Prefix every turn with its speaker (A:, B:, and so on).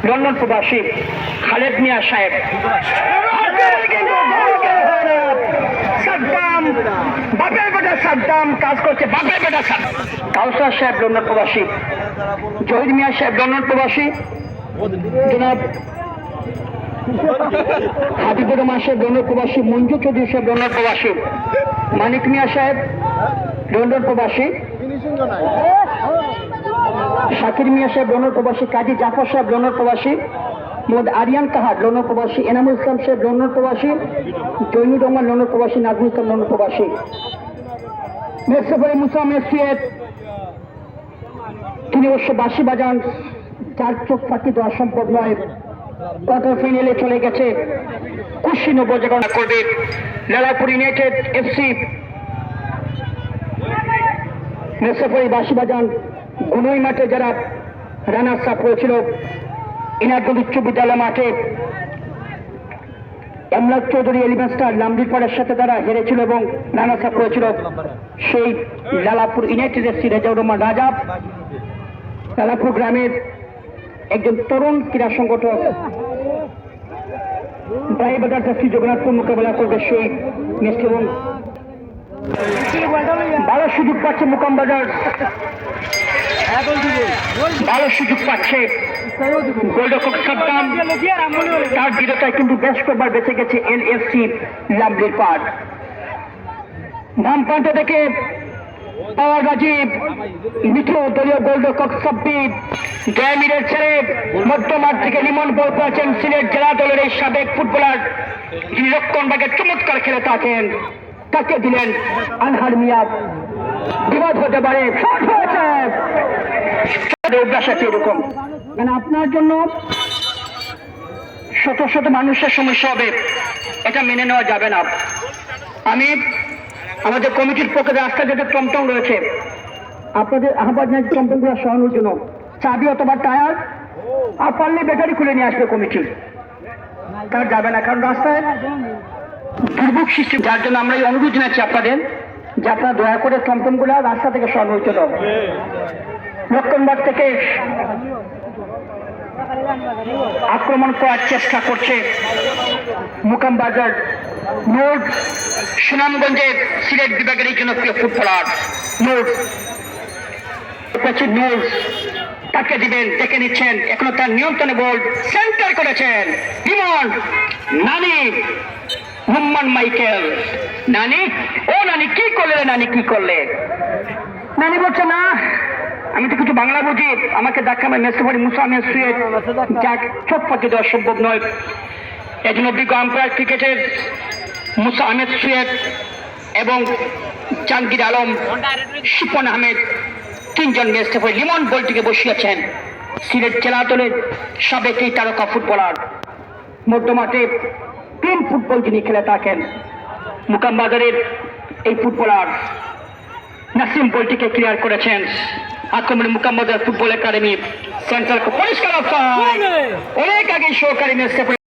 A: London প্রবাসী খালেদ মিয়া সাহেব, সাদ্দাম বাপের বেটা সাদ্দাম কাজ করছে, বাপের বেটা সাদ্দাম। কাউসার সাহেব লন্ডন প্রবাসী, জহির মিয়া সাহেব লন্ডন প্রবাসী, জনাব হাবিবুর রহমান সাহেব লন্ডন প্রবাসী, মঞ্জু চৌধুরী সাহেব লন্ডন প্রবাসী, মানিক মিয়া সাহেব লন্ডন প্রবাসী, শাকির মিয়া সাহেব লন্ডন প্রবাসী, কাজী জাফর সাহেব লন্ডন প্রবাসী, মোহাম্মদ আরিয়ান কাহার লন্ডন প্রবাসী, এনামুল ইসলাম সাহেব লন্ডন প্রবাসী, জৈনুর রহমান লন্ডন প্রবাসী, নাজমুল ইসলাম লন্ডন প্রবাসী, মেসফরি মুসা মেসিয়েদ, তিনি অবশ্য বাঁশি বাজান, চার চোখ ফাঁকি দেওয়া সম্ভব নয়, কোয়ার্টার ফাইনালে চলে গেছে, কুশিনব্বই জায়গা করবে লালাপুর ইউনাইটেড এফসি। মেসফরি বাঁশি বাজান, গুনই মাঠে যারা রানার্স আপ হয়েছিল, ইনারগঞ্জ উচ্চ বিদ্যালয় মাঠে এমলাক চৌধুরী এলিভেন্সটার লামডিপাড়ার সাথে তারা হেরেছিল এবং রানার্স আপ হয়েছিল, সেই লালাপুর ইউনাইটেড এফসি রেজাউর রহমান রাজাব, লালাপুর গ্রামের একজন তরুণ ক্রীড়া সংগঠক, ড্রাইভার ট্যাক্সি জগন্নাথপুর মোকাবেলা করবে সেই ম্যাচটি এবং ভালো সুযোগ পাচ্ছে মোকামবাজার, ভালো সুযোগ পাচ্ছে গোলরক্ষক সাদ্দাম, তার দৃঢ়তায় কিন্তু বেশ করবার বেঁচে গেছে এলএফসি লামডির পাট। বাম প্রান্ত থেকে পাওয়ার গাজী মিত্র দলীয় গোলরক্ষক সাব্বির, জয়মিরের ছেড়ে মধ্যমাঠ থেকে লিমন বল পেয়েছেন সিলেট জেলা দলের এই সাবেক ফুটবলার, যিনি লক্ষণবাগে চমৎকার খেলে থাকেন, তাকে দিলেন আনহার মিয়া, বিবাদ হতে পারে, অভ্যাস আছে এরকম, মানে আপনার জন্য শত শত মানুষের সমস্যা হবে, এটা মেনে নেওয়া যাবে না। আমি আমাদের কমিটির পক্ষে রাস্তা যেটা টমটম রয়েছে, আপনাদের আহ্বান জানাচ্ছি টমটমগুলো সরানোর জন্য, চাবি অথবা টায়ার আর পারলে ব্যাটারি খুলে নিয়ে আসবে কমিটি, তার যাবে না, কারণ রাস্তায় দুর্ভোগ সৃষ্টি, যার জন্য আমরা এই অনুরোধ জানাচ্ছি আপনাদের যে আপনারা দয়া করে টমটমগুলো রাস্তা থেকে সরানোর জন্য। লক্ষণবাগ থেকে আক্রমণ করার চেষ্টা করছে মোকামবাজার নূর, সুনামগঞ্জের সিলেট বিভাগের এই জনপ্রিয় ফুটবলার নূর, নূর তাকে দিবেন, দেখে নিচ্ছেন, এখনো তার নিয়ন্ত্রণে বল সেন্টার করেছেন বিমন নানি মোহাম্মদ মাইকেল, নানি ও নানি কি করলে, নানি কি করলে, নানি বলছে না আমি তো কিছু বাংলা বুঝি, আমাকে দেখা মেসফরি মুসা মেসিয়েদ যা চোখ ফাঁকি দেওয়া সম্ভব নয়। একজন অভিজ্ঞ আম্পায়ার ক্রিকেটের মুসা আহমেদ সুয়েদ এবং জাহাঙ্গীর আলম, শিপন আহমেদ, তিনজন মেসফরি লিমন বলটিকে বসিয়েছেন। সিলেট জেলা দলের সাবেক এই তারকা ফুটবলার, মধ্যমাঠে তিন ফুটবল যিনি খেলে থাকেন, মোকামবাজারের এই ফুটবলার নাসিম বলটিকে ক্লিয়ার করেছেন। আক্রমণে মোকামবাজার ফুটবল একাডেমি সেন্ট্রাল পরিষ্কার অনেক আগে সহকারী